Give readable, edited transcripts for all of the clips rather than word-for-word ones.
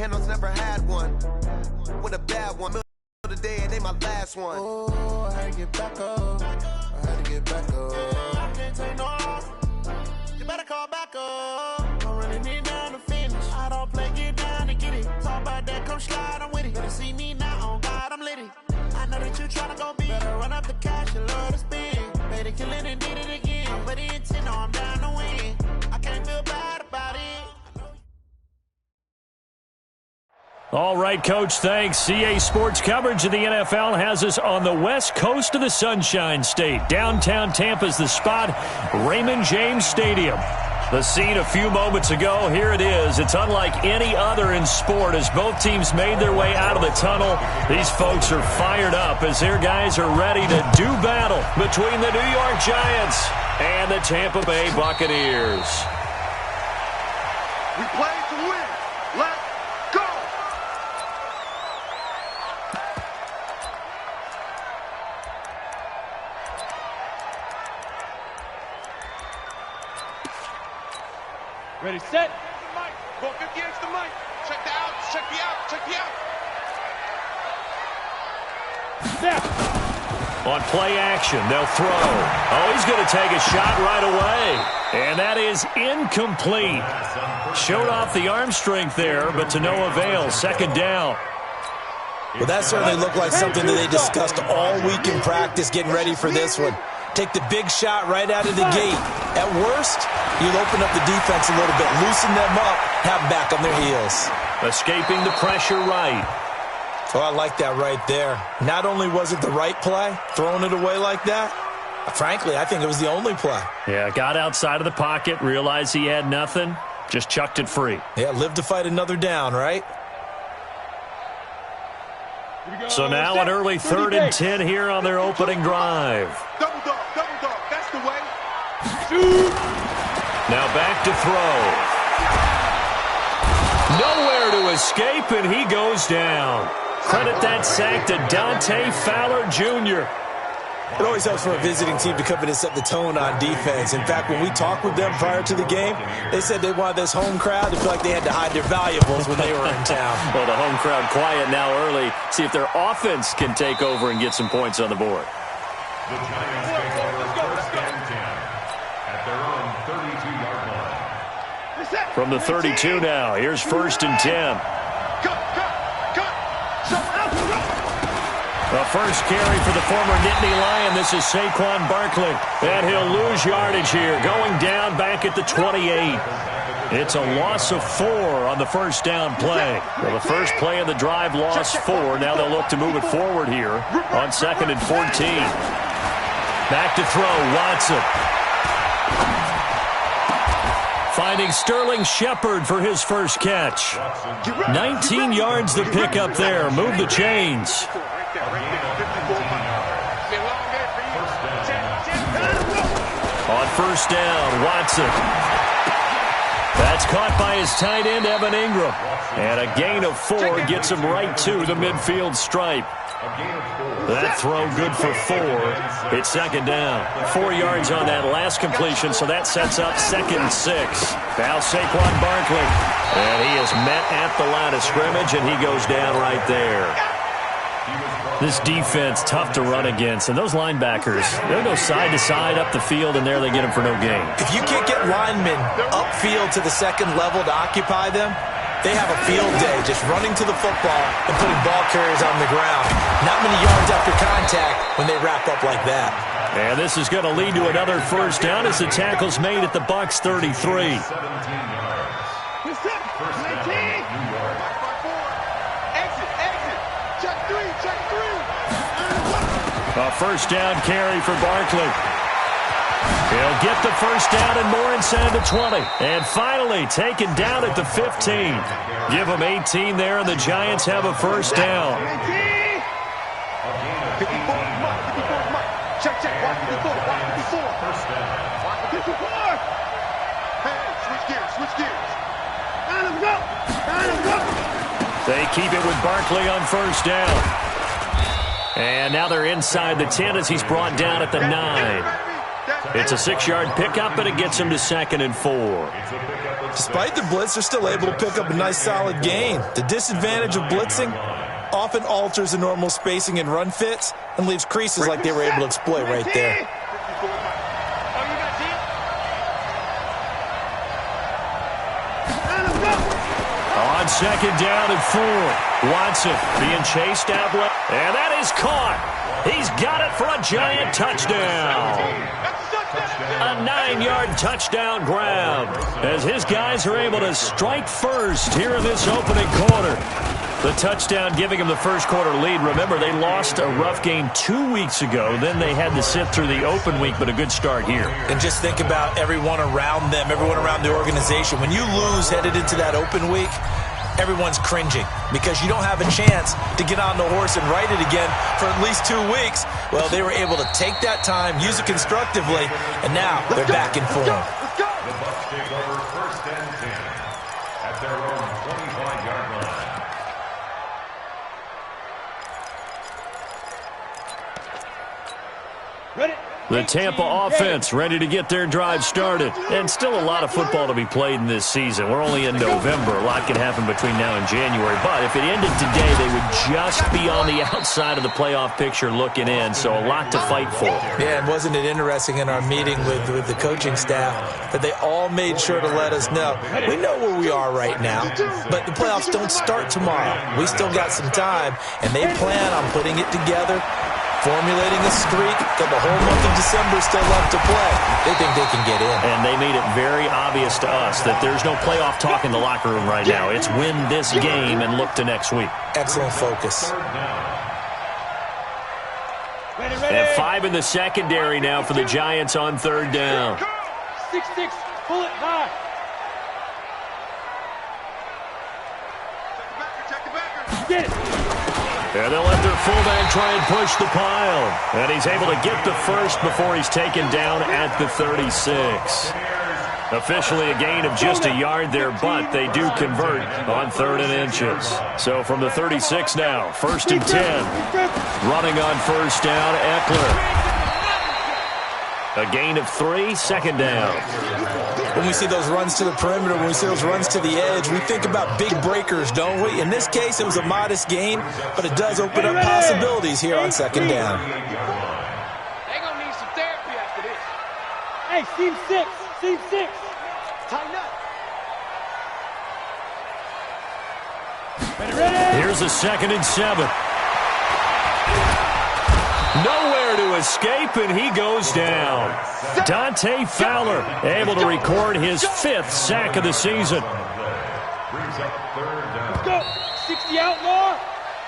handles, never had one. With a bad one, middle of the day, and they my last one. Oh, I had to get back up. I had to get back up. I can't take no loss. You better call back up. Don't really need down to finish. I don't play, get down to get it. Talk about that, come slide, I'm with it. Better see me now, on God, I'm litty. I know that you tryna go big. Better run up the cash, you love to spend. Made it, kill it, and did it again. I'm ready in 10, I'm down to win. I can't feel bad about it. All right, Coach, thanks. CA Sports coverage of the NFL has us on the west coast of the Sunshine State. Downtown Tampa's the spot, Raymond James Stadium. The scene a few moments ago, here it is. It's unlike any other in sport as both teams made their way out of the tunnel. These folks are fired up as their guys are ready to do battle between the New York Giants and the Tampa Bay Buccaneers. We play to win. Let's go! Ready, set. Go 50 against the mic. Check the outs. Check the out. Check the out. Snap. On play action, they'll throw. Oh, he's going to take a shot right away. And that is incomplete. Showed off the arm strength there, but to no avail. Second down. Well, that certainly looked like something that they discussed all week in practice, getting ready for this one. Take the big shot right out of the gate. At worst, you'll open up the defense a little bit, loosen them up, have them back on their heels. Escaping the pressure right. Oh, I like that right there. Not only was it the right play, throwing it away like that, frankly, I think it was the only play. Yeah, got outside of the pocket, realized he had nothing, just chucked it free. Yeah, live to fight another down, right? So now an early 3rd and 10 here on their opening drive. Double dog, that's the way. Now back to throw. Nowhere to escape, and he goes down. Credit that sack to Dante Fowler Jr. It always helps for a visiting team to come in and set the tone on defense. In fact, when we talked with them prior to the game, they said they wanted this home crowd to feel like they had to hide their valuables when they were in town. Well, the home crowd quiet now early. See if their offense can take over and get some points on the board. The Giants take over first and 10 at their own 32-yard line. From the 32 now, here's 1st and 10. The first carry for the former Nittany Lion. This is Saquon Barkley. And he'll lose yardage here, going down back at the 28. It's a loss of 4 on the first down play. Well, the first play of the drive lost 4. Now they'll look to move it forward here on 2nd and 14. Back to throw, Watson. Finding Sterling Shepard for his first catch. 19 yards to pick up there. Move the chains. On first down, Watson. That's caught by his tight end, Evan Ingram. And a gain of 4 gets him right to the midfield stripe. That throw good for 4. It's 2nd down. 4 yards on that last completion, so that sets up 2nd and 6. Now Saquon Barkley. And he is met at the line of scrimmage, and he goes down right there. This defense, tough to run against. And those linebackers, they'll go side to side up the field, and there they get them for no gain. If you can't get linemen upfield to the second level to occupy them, they have a field day just running to the football and putting ball carriers on the ground. Not many yards after contact when they wrap up like that. And this is going to lead to another first down as the tackle's made at the Bucs 33. A first down carry for Barkley. He'll get the first down and more inside the 20. And finally taken down at the 15. Give them 18 there, and the Giants have a first down. They keep it with Barkley on first down. And now they're inside the 10 as he's brought down at the 9. It's a 6-yard pickup, and it gets him to 2nd and 4. Despite the blitz, they're still able to pick up a nice solid gain. The disadvantage of blitzing often alters the normal spacing and run fits and leaves creases like they were able to exploit right there. On 2nd down and 4. Watson being chased out left. And that is caught. He's got it for a giant touchdown. A 9-yard touchdown grab as his guys are able to strike first here in this opening quarter. The touchdown giving him the first quarter lead. Remember, they lost a rough game 2 weeks ago. Then they had to sit through the open week, but a good start here. And just think about everyone around them, everyone around the organization. When you lose headed into that open week, everyone's cringing because you don't have a chance to get on the horse and ride it again for at least 2 weeks. Well, they were able to take that time, use it constructively, and now they're back in form. The Bucs take over 1st and 10 at their own 25-yard line. Ready? The Tampa offense ready to get their drive started. And still a lot of football to be played in this season. We're only in November. A lot can happen between now and January. But if it ended today, they would just be on the outside of the playoff picture looking in. So a lot to fight for. Yeah, and wasn't it interesting in our meeting with the coaching staff that they all made sure to let us know, we know where we are right now, but the playoffs don't start tomorrow. We still got some time, and they plan on putting it together, formulating a streak, got the whole month of December still left to play. They think they can get in. And they made it very obvious to us that there's no playoff talk in the locker room right now. It's win this game and look to next week. Excellent focus. And 5 in the secondary now for the Giants on 3rd down. 6-6, pull it high. Get it. And they'll let their fullback try and push the pile. And he's able to get the first before he's taken down at the 36. Officially a gain of just a yard there, but they do convert on 3rd and inches. So from the 36 now, 1st and 10. Running on 1st down, Eckler. A gain of 3, 2nd down. When we see those runs to the perimeter, when we see those runs to the edge, we think about big breakers, don't we? In this case, it was a modest gain, but it does open up possibilities here on 2nd down. They're going to need some therapy after this. Hey, seam 6. Tighten up. Ready? Here's a 2nd and 7. Nowhere to escape, and he goes down. Dante Fowler able to record his 5th sack of the season. Brings up 3rd down. Let's go. 60 outlaw.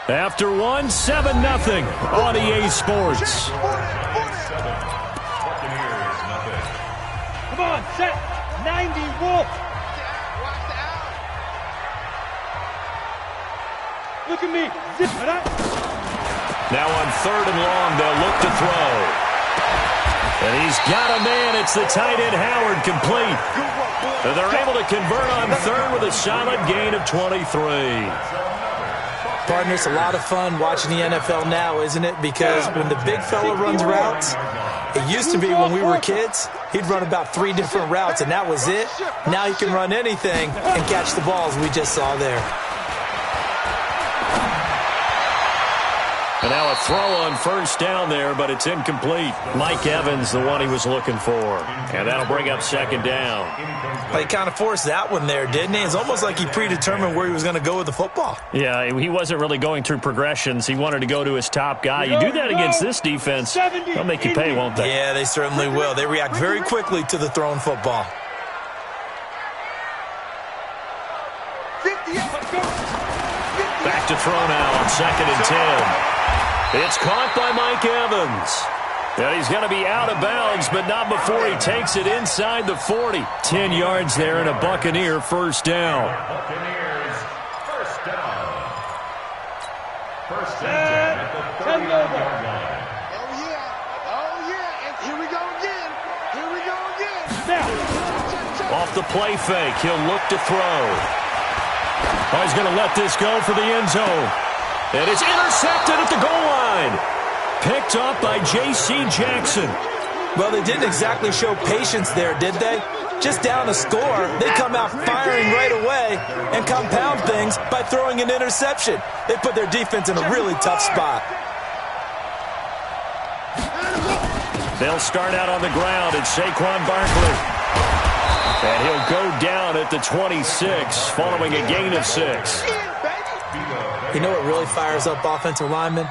After 1, 7-0 on EA Sports. Buccaneers, nothing. Come on, set. 90 Wolf. Watch the out. Look at me. Zip it up. Now on 3rd and long, they'll look to throw. And he's got a man. It's the tight end Howard, complete. And they're able to convert on 3rd with a solid gain of 23. Partner, it's a lot of fun watching the NFL now, isn't it? Because when the big fella runs routes, it used to be when we were kids, he'd run about 3 different routes, and that was it. Now he can run anything and catch the balls we just saw there. And now a throw on 1st down there, but it's incomplete. Mike Evans, the one he was looking for. And that'll bring up 2nd down. He kind of forced that one there, didn't he? It's almost like he predetermined where he was going to go with the football. Yeah, he wasn't really going through progressions. He wanted to go to his top guy. You do that against this defense, they'll make you pay, won't they? Yeah, they certainly will. They react very quickly to the thrown football. 50 out. Back to throw now on 2nd and 10. It's caught by Mike Evans. And he's going to be out of bounds, but not before he takes it inside the 40. 10 yards there and a Buccaneer 1st down. Buccaneers, 1st down. 1st and 10 at the 30-yard line. Oh, yeah. And here we go again. Off the play fake, he'll look to throw. Oh, he's going to let this go for the end zone. And it's intercepted at the goal line. Picked up by J.C. Jackson. Well, they didn't exactly show patience there, did they? Just down a score, they come out firing right away and compound things by throwing an interception. They put their defense in a really tough spot. They'll start out on the ground. It's Saquon Barkley. And he'll go down at the 26 following a gain of 6. You know what really fires up offensive linemen?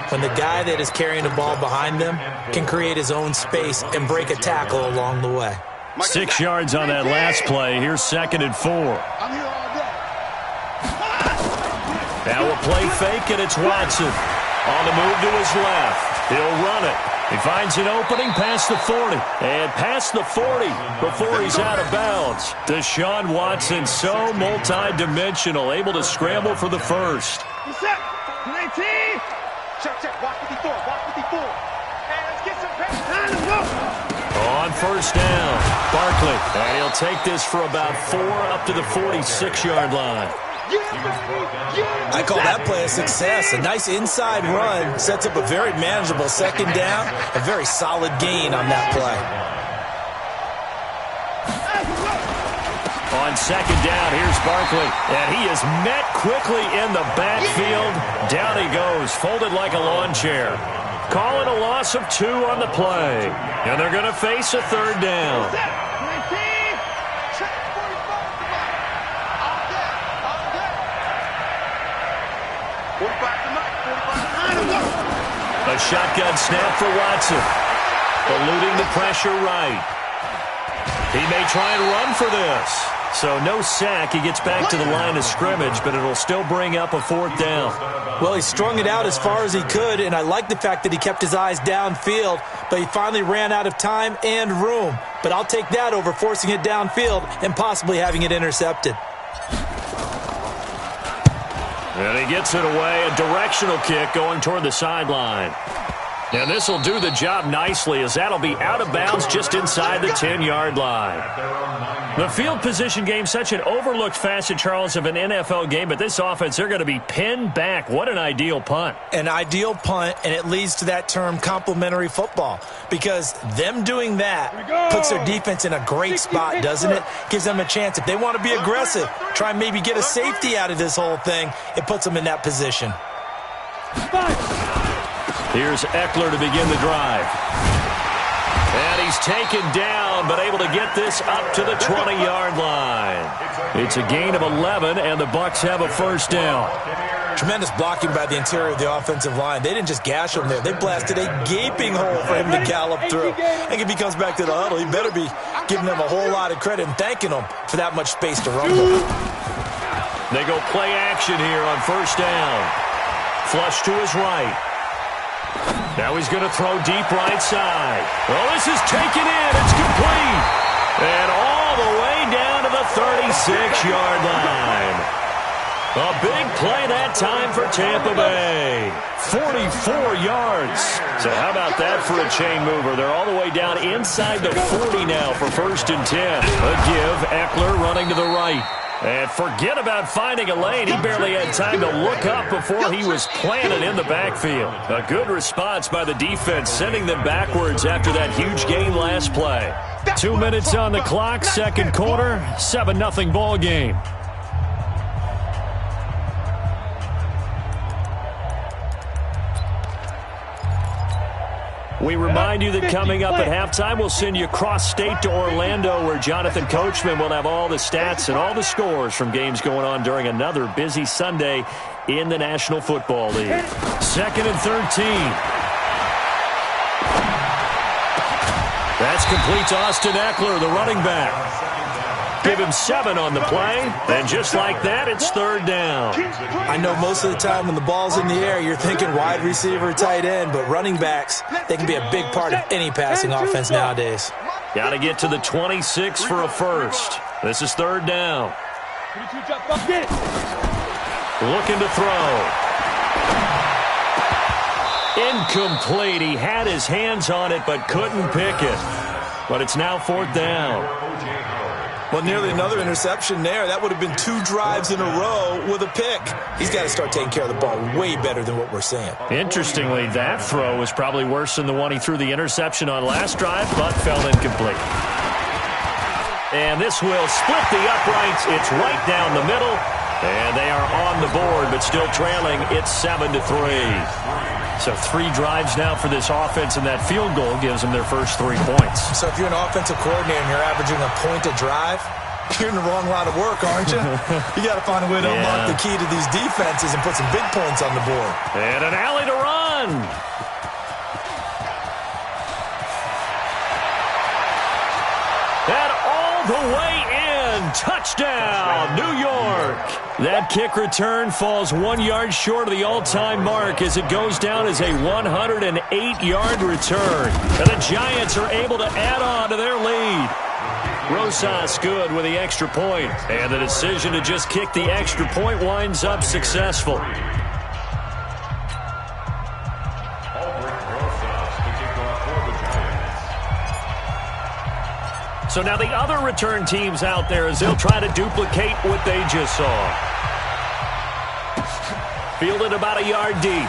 When the guy that is carrying the ball behind them can create his own space and break a tackle along the way. 6 yards on that last play. Here's 2nd and 4. Now a play fake, and it's Watson. On the move to his left. He'll run it. He finds an opening past the 40. And past the 40 before he's out of bounds. Deshaun Watson, so multi-dimensional, able to scramble for the first. Set. 19. Check. Watch 54. Watch 54. And let's get some pressure. Let's go. On first down, Barkley. And he'll take this for about 4 up to the 46-yard line. I call that play a success. A nice inside run sets up a very manageable 2nd down. A very solid gain on that play. On 2nd down, here's Barkley. And he is met quickly in the backfield. Down he goes, folded like a lawn chair. Calling a loss of 2 on the play. And they're going to face a 3rd down. A shotgun snap for Watson. Eluding the pressure right. He may try and run for this. So no sack. He gets back to the line of scrimmage, but it'll still bring up a 4th down. Well, he strung it out as far as he could, and I like the fact that he kept his eyes downfield, but he finally ran out of time and room. But I'll take that over forcing it downfield and possibly having it intercepted. And he gets it away, a directional kick going toward the sideline. And this will do the job nicely, as that'll be out of bounds just inside the 10-yard line. The field position game, such an overlooked facet, Charles, of an NFL game, but this offense, they're going to be pinned back. What an ideal punt. An ideal punt, and it leads to that term complementary football, because them doing that puts their defense in a great spot, doesn't it? Gives them a chance. If they want to be aggressive, try and maybe get a safety out of this whole thing, it puts them in that position. Here's Eckler to begin the drive. And he's taken down, but able to get this up to the 20-yard line. It's a gain of 11, and the Bucs have a 1st down. Tremendous blocking by the interior of the offensive line. They didn't just gash him there. They blasted a gaping hole for him to gallop through. I think if he comes back to the huddle, he better be giving them a whole lot of credit and thanking them for that much space to run with. They go play action here on 1st down. Flush to his right. Now he's going to throw deep right side. Well, this is taken in. It's complete. And all the way down to the 36-yard line. A big play that time for Tampa Bay. 44 yards. So how about that for a chain mover? They're all the way down inside the 40 now for 1st and 10. A give, Eckler running to the right. And forget about finding a lane. He barely had time to look up before he was planted in the backfield. A good response by the defense, sending them backwards after that huge gain last play. 2 minutes on the clock, 2nd quarter, 7-0 ball game. We remind you that coming up at halftime, we'll send you cross-state to Orlando, where Jonathan Coachman will have all the stats and all the scores from games going on during another busy Sunday in the National Football League. 2nd and 13. That's complete to Austin Eckler, the running back. Give him 7 on the play, and just like that, it's 3rd down. I know most of the time when the ball's in the air, you're thinking wide receiver, tight end, but running backs, they can be a big part of any passing offense nowadays. Got to get to the 26 for a 1st. This is 3rd down. Looking to throw. Incomplete. He had his hands on it, but couldn't pick it. But it's now 4th down. Well, nearly another interception there. That would have been 2 drives in a row with a pick. He's got to start taking care of the ball way better than what we're seeing. Interestingly, that throw was probably worse than the one he threw the interception on last drive, but fell incomplete. And this will split the uprights. It's right down the middle. And they are on the board, but still trailing. It's 7-3. So 3 drives now for this offense, and that field goal gives them their first 3 points. So if you're an offensive coordinator and you're averaging a point a drive, you're in the wrong line of work, aren't you? You got to find a way to unlock the key to these defenses and put some big points on the board. And an alley to run. And all the way in. Touchdown, New York. That kick return falls 1 yard short of the all-time mark as it goes down as a 108-yard return. And the Giants are able to add on to their lead. Rosas good with the extra point. And the decision to just kick the extra point winds up successful. So now the other return teams out there as they'll try to duplicate what they just saw. Fielded about a yard deep.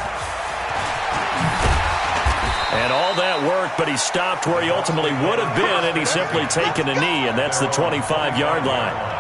And all that worked, but he stopped where he ultimately would have been, and he's simply taken a knee, and that's the 25-yard line.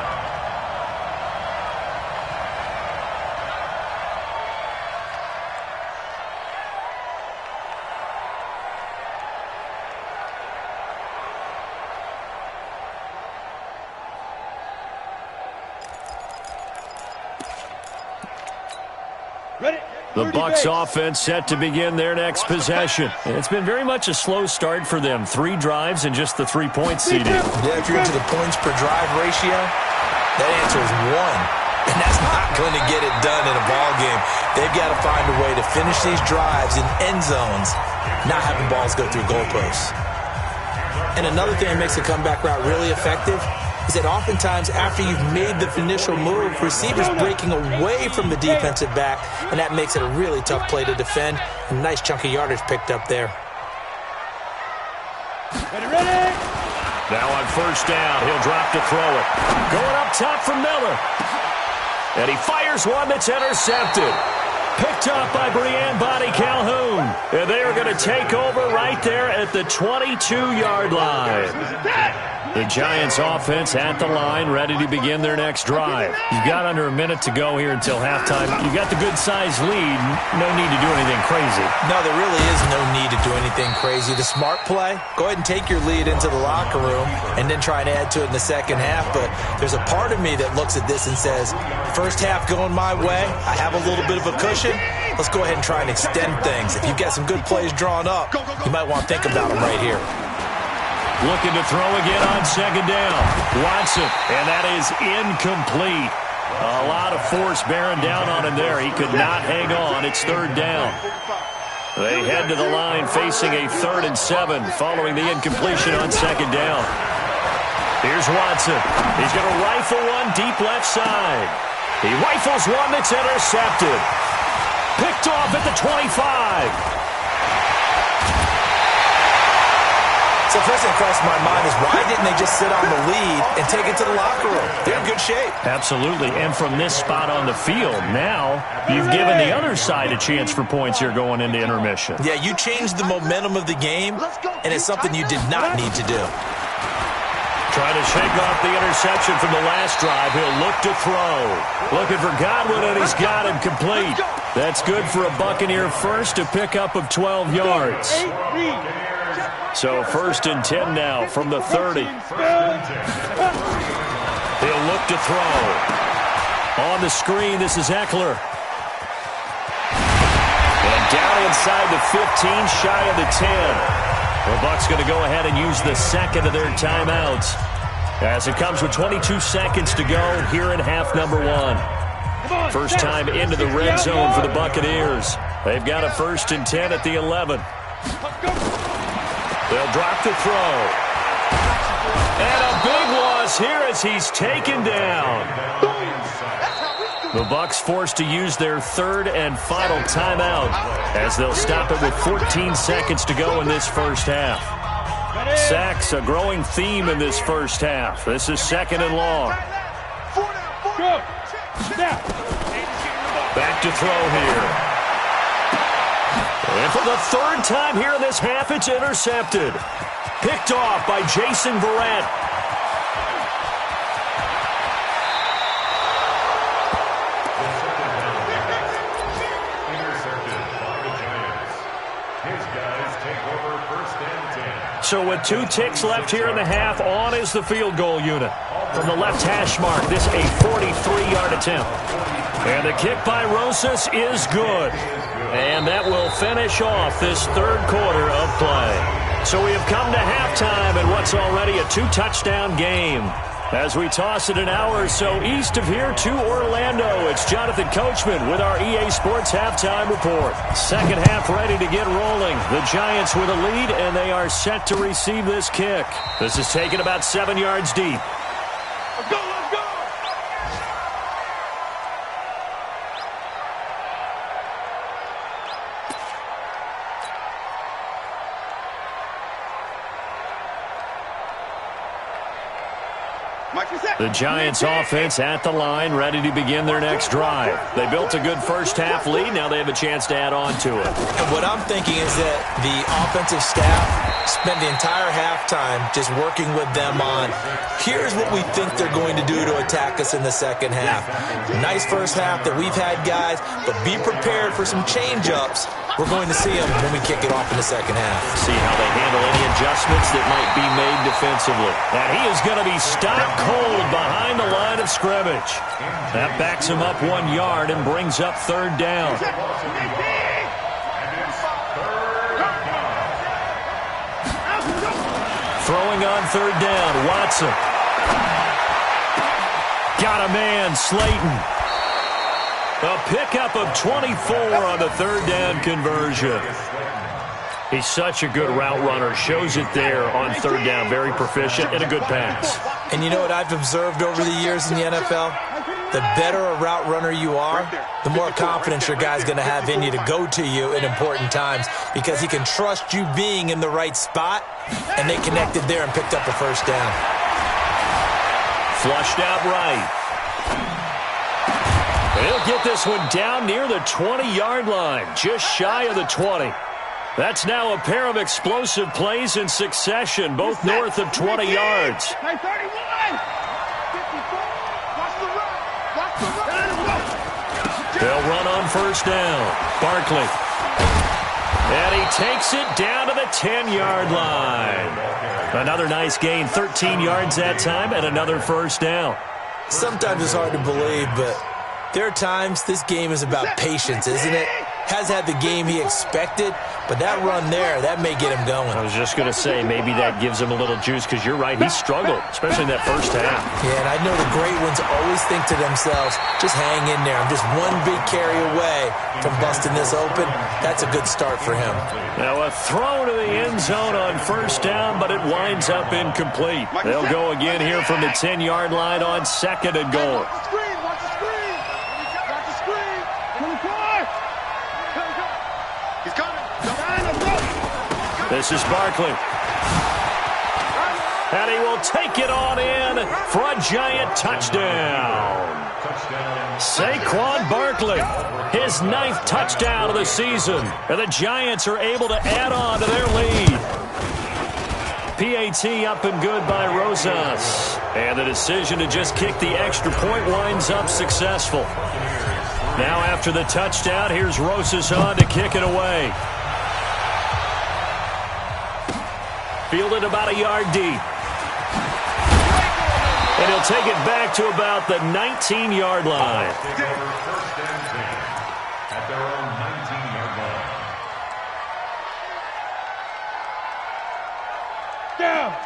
The Bucs offense set to begin their next possession. It's been very much a slow start for them. 3 drives and just the 3-point CD. Yeah, if you're into the points per drive ratio, that answer is 1. And that's not going to get it done in a ball game. They've got to find a way to finish these drives in end zones, not having balls go through goalposts. And another thing that makes the comeback route really effective is that oftentimes after you've made the initial move, receivers breaking away from the defensive back, and that makes it a really tough play to defend. A nice chunk of yardage picked up there. Ready. Now on first down, he'll drop to throw it. Going up top from Miller. And he fires one that's intercepted. Picked up by Brian Body Calhoun. And they are going to take over right there at the 22-yard line. The Giants offense at the line, ready to begin their next drive. You've got under a minute to go here until halftime. You've got the good-sized lead. No need to do anything crazy. No, there really is no need to do anything crazy. The smart play, go ahead and take your lead into the locker room and then try and add to it in the second half. But there's a part of me that looks at this and says, first half going my way, I have a little bit of a cushion. Let's go ahead and try and extend things. If you've got some good plays drawn up, you might want to think about them right here. Looking to throw again on second down. Watson, and that is incomplete. A lot of force bearing down on him there. He could not hang on. It's third down. They head to the line facing a 3rd and 7 following the incompletion on second down. Here's Watson. He's going to rifle one deep left side. He rifles one that's intercepted. Picked off at the 25. So first thing that crosses my mind is why didn't they just sit on the lead and take it to the locker room? They're in good shape. Absolutely. And from this spot on the field, now you've given the other side a chance for points here going into intermission. Yeah, you changed the momentum of the game, and it's something you did not need to do. Trying to shake off the interception from the last drive. He'll look to throw. Looking for Godwin, and he's got him complete. That's good for a Buccaneer first, a pickup of 12 yards. So 1st and 10 now from the 30. He'll look to throw. On the screen, this is Eckler. And down inside the 15, shy of the 10. The Bucs going to go ahead and use the second of their timeouts as it comes with 22 seconds to go here in half number 1. First time into the red zone for the Buccaneers. They've got a 1st and 10 at the 11. They'll drop to throw. And a big loss here as he's taken down. The Bucs forced to use their 3rd and final timeout as they'll stop it with 14 seconds to go in this first half. Sacks, a growing theme in this first half. This is 2nd and long. Go. Snap. Back to throw here. And for the 3rd time here in this half, it's intercepted. Picked off by Jason Verrett. So with 2 ticks left here in the half, on is the field goal unit. From the left hash mark, this a 43-yard attempt. And the kick by Rosas is good. And that will finish off this 3rd quarter of play. So we have come to halftime in what's already a 2-touchdown game. As we toss it an hour or so east of here to Orlando, it's Jonathan Coachman with our EA Sports Halftime Report. Second half ready to get rolling. The Giants with a lead, and they are set to receive this kick. This is taken about 7 yards deep. Let's go, let's go! The Giants offense at the line, ready to begin their next drive. They built a good first half lead. Now they have a chance to add on to it. And what I'm thinking is that the offensive staff spent the entire halftime just working with them on, here's what we think they're going to do to attack us in the second half. Nice first half that we've had, guys, but be prepared for some change-ups. We're going to see them when we kick it off in the second half. See how they handle any adjustments that might be made defensively. And he is going to be stopped cold behind the line of scrimmage. That backs him up 1 yard and brings up 3rd down. Throwing on 3rd down, Watson. Got a man, Slayton. A pickup of 24 on the 3rd down conversion. He's such a good route runner. Shows it there on 3rd down. Very proficient and a good pass. And you know what I've observed over the years in the NFL? The better a route runner you are, the more confidence your guy's going to have in you to go to you in important times because he can trust you being in the right spot, and they connected there and picked up a 1st down. Flushed out right. He'll get this one down near the 20-yard line, just shy of the 20. That's now a pair of explosive plays in succession, both north of 20 yards. They'll run on 1st down. Barkley. And he takes it down to the 10-yard line. Another nice gain, 13 yards that time, and another 1st down. Sometimes it's hard to believe, but there are times this game is about patience, isn't it? Has had the game he expected, but that run there, that may get him going. I was just going to say, maybe that gives him a little juice, because you're right, he struggled, especially in that first half. Yeah, and I know the great ones always think to themselves, just hang in there. I'm just one big carry away from busting this open. That's a good start for him. Now a throw to the end zone on 1st down, but it winds up incomplete. They'll go again here from the 10-yard line on 2nd and goal. This is Barkley. And he will take it on in for a giant touchdown. Saquon Barkley, his 9th touchdown of the season. And the Giants are able to add on to their lead. PAT up and good by Rosas. And the decision to just kick the extra point winds up successful. Now after the touchdown, here's Rosas on to kick it away. Fielded about a yard deep. And he'll take it back to about the 19-yard line. At their own 19-yard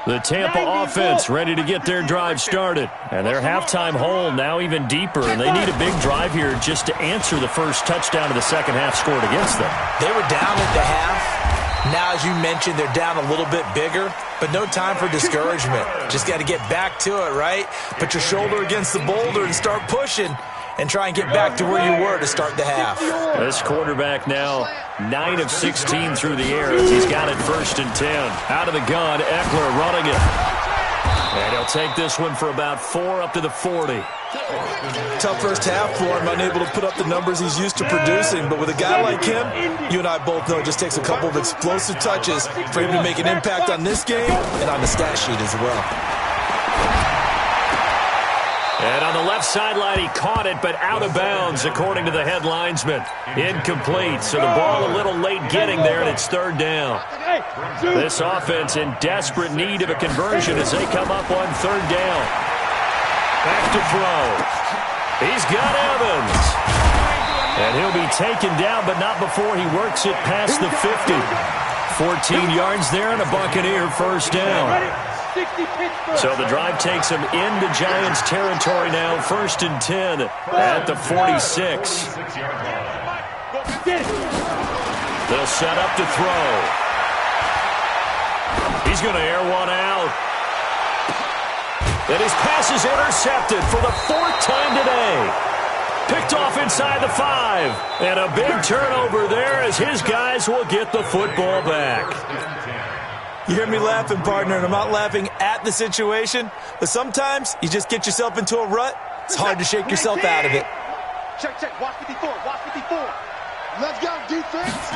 line. The Tampa offense ready to get their drive started. And their halftime hole now even deeper. And they need a big drive here just to answer the first touchdown of the second half scored against them. They were down at the half. Now, as you mentioned, they're down a little bit bigger, but no time for discouragement. Just got to get back to it, right? Put your shoulder against the boulder and start pushing. and try and get back to where you were to start the half. This quarterback now 9 of 16 through the air as he's got it 1st and 10. Out of the gun, Eckler running it. And he'll take this one for about 4 up to the 40. Tough first half for him, unable to put up the numbers he's used to producing. But with a guy like him, you and I both know it just takes a couple of explosive touches for him to make an impact on this game and on the stat sheet as well. And on the left sideline, he caught it, but out of bounds, according to the head linesman. Incomplete, so the ball a little late getting there, and it's 3rd down. This offense in desperate need of a conversion as they come up on 3rd down. Back to throw. He's got Evans. And he'll be taken down, but not before he works it past the 50. 14 yards there and a Buccaneer 1st down. So the drive takes him into Giants territory now, 1st and 10 at the 46. They'll set up to throw. He's going to air one out. And his pass is intercepted for the 4th time today. Picked off inside the 5. And a big turnover there as his guys will get the football back. You hear me laughing, partner, and I'm not laughing at the situation, but sometimes you just get yourself into a rut. It's hard to shake yourself out of it. Check. Watch 54. Watch 54. Let's go, defense.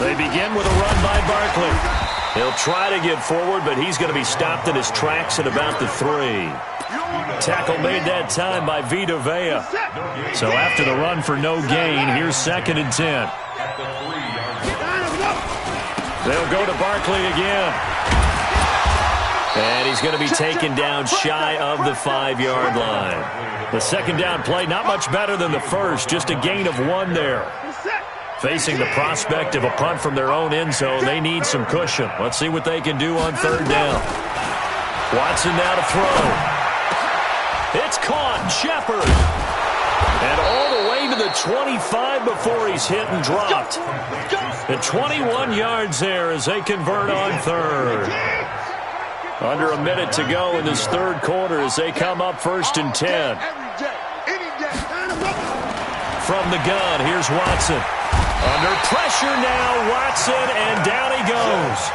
They begin with a run by Barkley. He'll try to get forward, but he's going to be stopped in his tracks at about the 3. Tackle made that time by Vita Vea. So after the run for no gain, here's 2nd and 10. They'll go to Barkley again. And he's going to be taken down shy of the 5-yard line. The 2nd down play, not much better than the first, just a gain of 1 there. Facing the prospect of a punt from their own end zone, they need some cushion. Let's see what they can do on 3rd down. Watson now to throw. It's caught, Shepard. And all the way to the 25 before he's hit and dropped. And 21 yards there as they convert on 3rd. Under a minute to go in this 3rd quarter as they come up 1st and 10. From the gun, here's Watson. Under pressure now, Watson, and down he goes.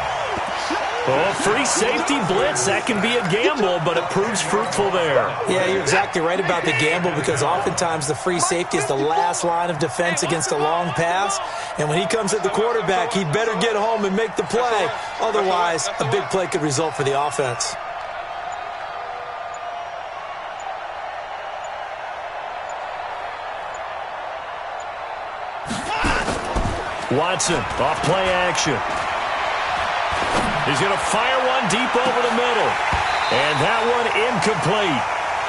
Oh, free safety blitz, that can be a gamble, but it proves fruitful there. Yeah, you're exactly right about the gamble because oftentimes the free safety is the last line of defense against a long pass. And when he comes at the quarterback, he'd better get home and make the play. Otherwise, a big play could result for the offense. Watson, off play action. He's going to fire one deep over the middle. And that one incomplete.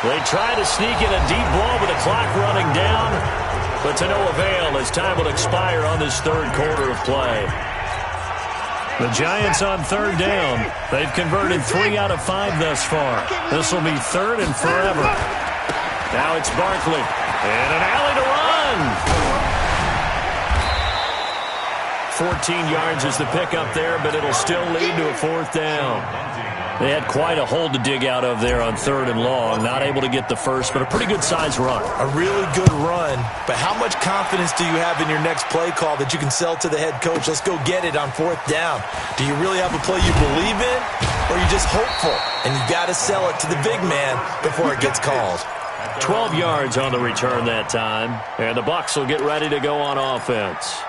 They try to sneak in a deep ball with the clock running down, but to no avail as time will expire on this 3rd quarter of play. The Giants on 3rd down. They've converted 3 out of 5 thus far. This will be 3rd and forever. Now it's Barkley. And an alley to run. 14 yards is the pickup there, but it'll still lead to a 4th down. They had quite a hole to dig out of there on 3rd and long. Not able to get the first, but a pretty good-sized run. A really good run, but how much confidence do you have in your next play call that you can sell to the head coach? Let's go get it on 4th down. Do you really have a play you believe in, or are you just hopeful? And you got to sell it to the big man before it gets called. 12 yards on the return that time, and the Bucs will get ready to go on offense.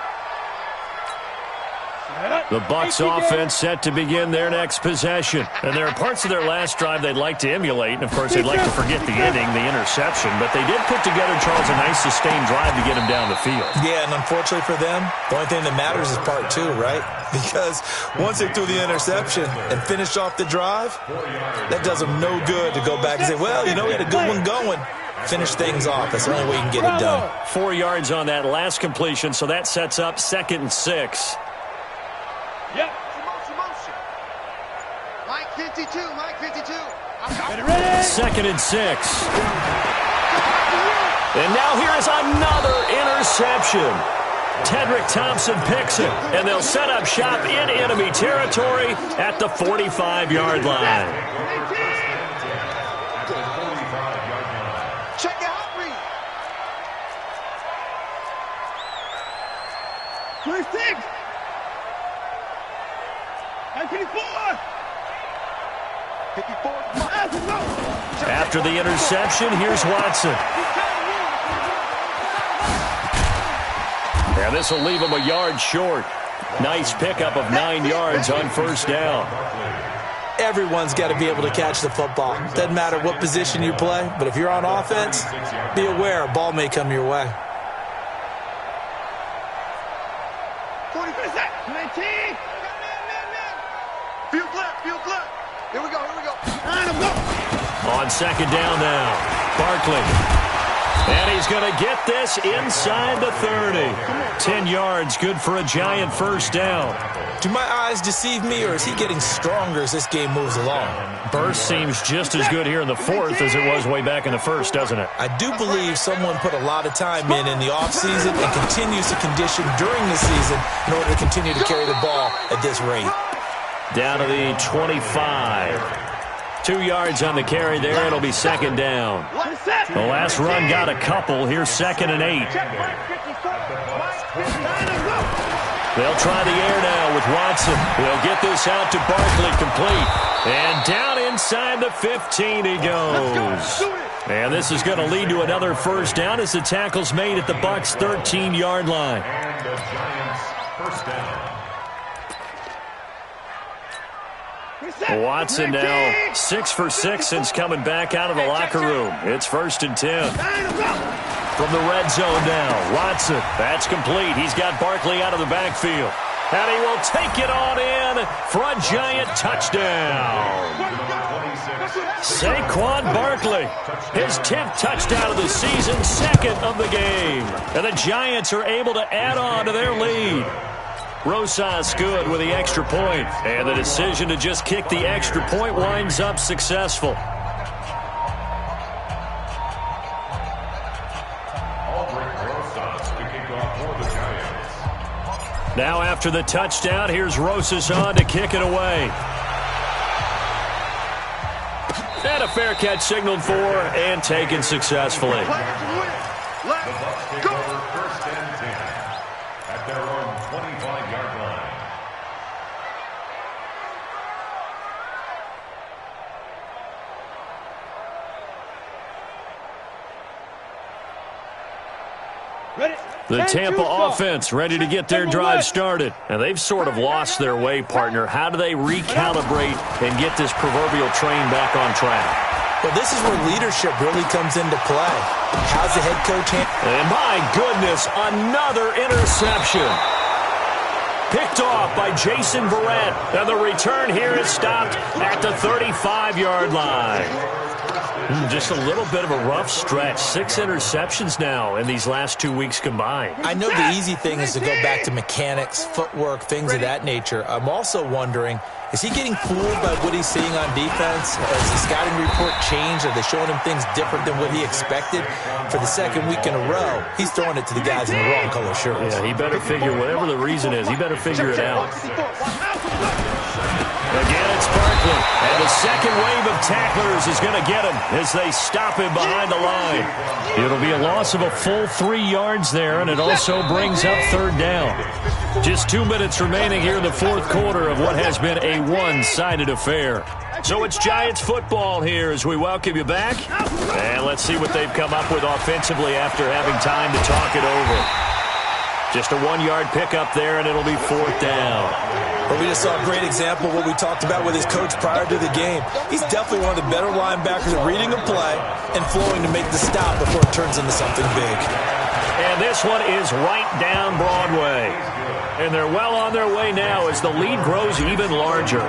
The Bucs offense set to begin their next possession. And there are parts of their last drive they'd like to emulate. And, of course, they'd like to forget the ending, the interception. But they did put together, Charles, a nice sustained drive to get him down the field. Yeah, and unfortunately for them, the only thing that matters is part 2, right? Because once they threw the interception and finished off the drive, that does them no good to go back and say, well, you know, we had a good one going. Finish things off. That's the only way you can get it done. 4 yards on that last completion, so that sets up 2nd and 6. Yep. Motion. Mike 52. 2nd and 6. And now here is another interception. Tedrick Thompson picks it, and they'll set up shop in enemy territory at the 45-yard line. Check out read. 26. And 54. 54. After the interception, here's Watson. And this will leave him a yard short. Nice pickup of 9 yards on first down. Everyone's got to be able to catch the football. Doesn't matter what position you play, but if you're on offense, be aware a ball may come your way. 20%. 19. Field left. Here we go. On second down now, Barkley. And he's going to get this inside the 30. 10 yards, good for a Giant first down. Do my eyes deceive me, or is he getting stronger as this game moves along? Burst seems just as good here in the fourth as it was way back in the first, doesn't it? I do believe someone put a lot of time in the offseason and continues to condition during the season in order to continue to carry the ball at this rate. Down to the 25. 2 yards on the carry there. It'll be second down. The last run got a couple. Here's 2nd and 8. They'll try the air now with Watson. They'll get this out to Barkley, complete. And down inside the 15 he goes. And this is going to lead to another first down as the tackle's made at the Bucs' 13-yard line. And the Giants first down. Watson now 6 for 6 since coming back out of the locker room. It's 1st and 10. From the red zone now, Watson. That's complete. He's got Barkley out of the backfield. And he will take it on in for a Giant touchdown. Saquon Barkley, his 10th touchdown of the season, 2nd of the game. And the Giants are able to add on to their lead. Rosas good with the extra point, and the decision to just kick the extra point winds up successful. Now after the touchdown, here's Rosas on to kick it away. And a fair catch signaled for and taken successfully. The Bucs take over 1st and 10 at their own 25-yard line. The Tampa offense ready to get their drive started. And they've sort of lost their way, partner. How do they recalibrate and get this proverbial train back on track? Well, this is where leadership really comes into play. How's the head coach handling? And my goodness, another interception. Picked off by Jason Verrett. And the return here is stopped at the 35-yard line. Just a little bit of a rough stretch. 6 interceptions now in these last 2 weeks combined. I know the easy thing is to go back to mechanics, footwork, things of that nature. I'm also wondering, is he getting fooled by what he's seeing on defense? Has the scouting report changed? Are they showing him things different than what he expected? For the 2nd week in a row, he's throwing it to the guys in the wrong color shirts. Yeah, he better figure, whatever the reason is, he better figure it out. Again, it's Barkley. And the second wave of tacklers is going to get him as they stop him behind the line. It'll be a loss of a full 3 yards there, and it also brings up 3rd down. Just 2 minutes remaining here in the 4th quarter of what has been a one-sided affair. So it's Giants football here as we welcome you back. And let's see what they've come up with offensively after having time to talk it over. Just a 1-yard pickup there, and it'll be 4th down. But we just saw a great example of what we talked about with his coach prior to the game. He's definitely one of the better linebackers at reading a play and flowing to make the stop before it turns into something big. And this one is right down Broadway. And they're well on their way now as the lead grows even larger.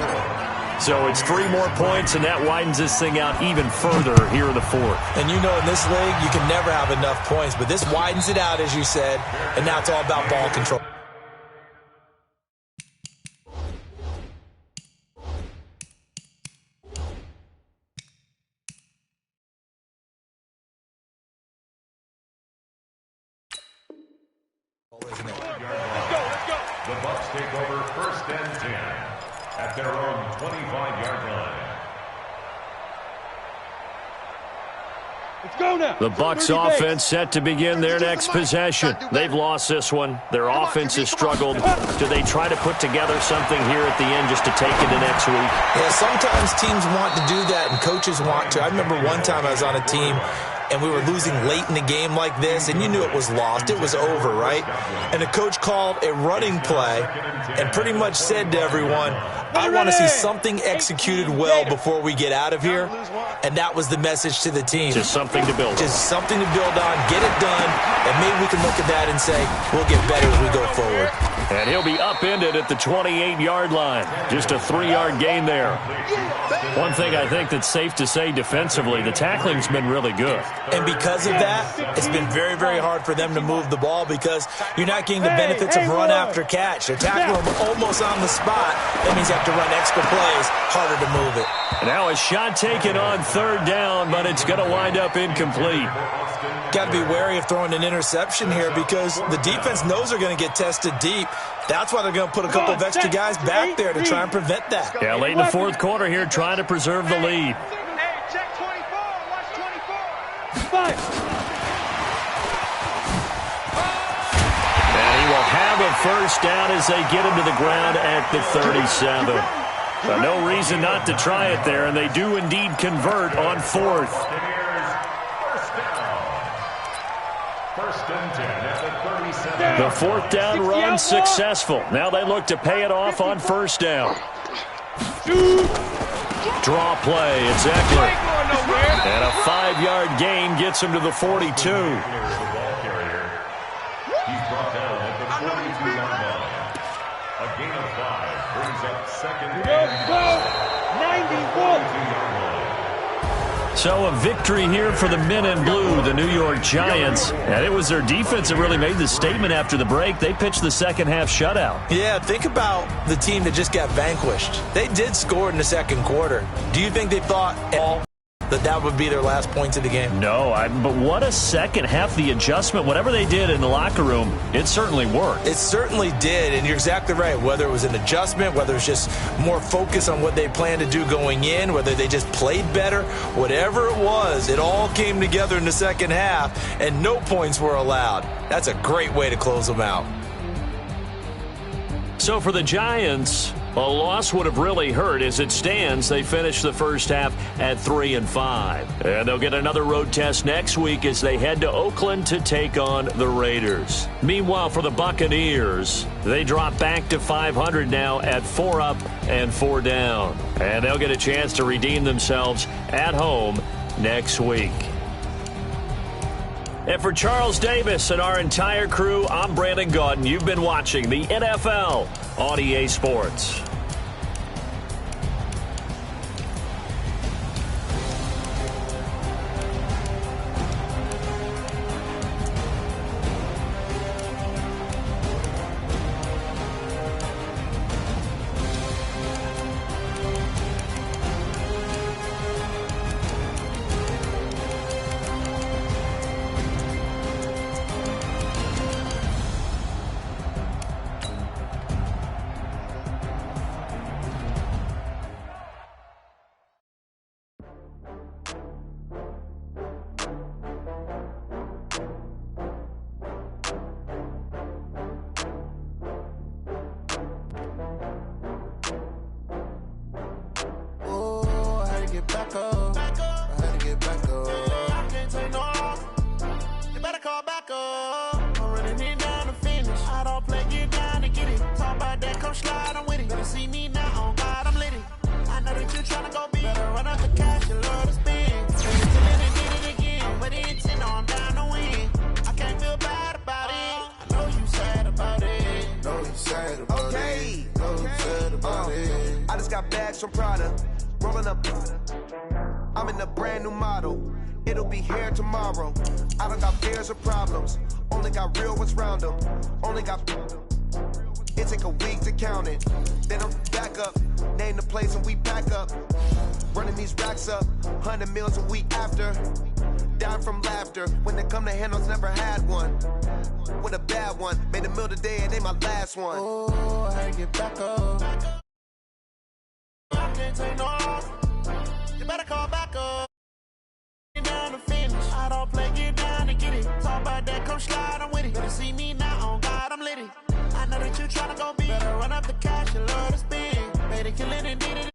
So it's 3 more points, and that widens this thing out even further here in the 4th. And you know in this league, you can never have enough points. But this widens it out, as you said, and now it's all about ball control. The Bucs take over 1st and 10 at their own 25-yard line. The Bucks offense set to begin their next possession. They've lost this one. Their offense has struggled. Do they try to put together something here at the end just to take it to next week? Yeah, sometimes teams want to do that and coaches want to. I remember one time I was on a team and we were losing late in the game like this, and you knew it was lost. It was over, right? And the coach called a running play and pretty much said to everyone, I want to see something executed well before we get out of here. And that was the message to the team. Just something to build on. Just something to build on, get it done, and maybe we can look at that and say, we'll get better as we go forward. And he'll be upended at the 28-yard line. Just a 3-yard gain there. One thing I think that's safe to say defensively, the tackling's been really good. And because of that, it's been very, very hard for them to move the ball because you're not getting the benefits of run after catch. They're tackling them almost on the spot. That means you have to run extra plays, harder to move it. Now a shot taken on 3rd down, but it's going to wind up incomplete. Got to be wary of throwing an interception here because the defense knows they're going to get tested deep. That's why they're going to put a couple of extra guys back there to try and prevent that. Yeah, late in the 4th quarter here, trying to preserve the lead. Hey, check 24. Watch 24. And he will have a 1st down as they get him to the ground at the 37. So no reason not to try it there, and they do indeed convert on 4th. First and 10 at the 37. The 4th down run successful. Now they look to pay it off on 1st down. Draw play, it's Eckler. And a 5-yard gain gets him to the 42. He's brought down at the 42-yard line. A gain of 5 brings up 2nd and 91. So a victory here for the men in blue, the New York Giants. And it was their defense that really made the statement after the break. They pitched the second-half shutout. Yeah, think about the team that just got vanquished. They did score in the 2nd quarter. Do you think they thought at all that would be their last points of the game? No, but what a second half. The adjustment, whatever they did in the locker room, it certainly worked. It certainly did, and you're exactly right. Whether it was an adjustment, whether it's just more focus on what they planned to do going in, whether they just played better, whatever it was, it all came together in the 2nd half, and no points were allowed. That's a great way to close them out. So for the Giants, a loss would have really hurt. As it stands, they finished the 1st half at 3-5. And they'll get another road test next week as they head to Oakland to take on the Raiders. Meanwhile, for the Buccaneers, they drop back to 500 now at 4 up and 4 down. And they'll get a chance to redeem themselves at home next week. And for Charles Davis and our entire crew, I'm Brandon Gaudin. You've been watching the NFL on EA Sports. Back up. I had to get back up. I can't take no loss. You better call back up. I'm running it down to finish. I don't play, get down to get it. Talk about that, come slide, I'm with it. Better see me now, on God, I'm lit it. I know that you're trying to go big. Better run up the cash and love to spend. Did it again. But the intent, no, I'm down to win. I can't feel bad about it. I know you sad about it. Know you sad about it. Know you sad about it. I just got bags from Prada. Rolling up, I'm in a brand new model. It'll be here tomorrow. I don't got fears or problems. Only got real ones round them. Only got. It take a week to count it. Then I'm back up. Name the place and we pack up. Running these racks up. 100 meals a week after. Down from laughter. When they come to handles, never had one. With a bad one. Made a meal today and they my last one. Oh, I had to get back up. I can't take no loss. You better call back up. Down to finish. I don't slide, I'm with it. Better see me now, on God, I'm litty. I know that you tryna go be. Better run up the cash, you love to spend. Better kill it and did it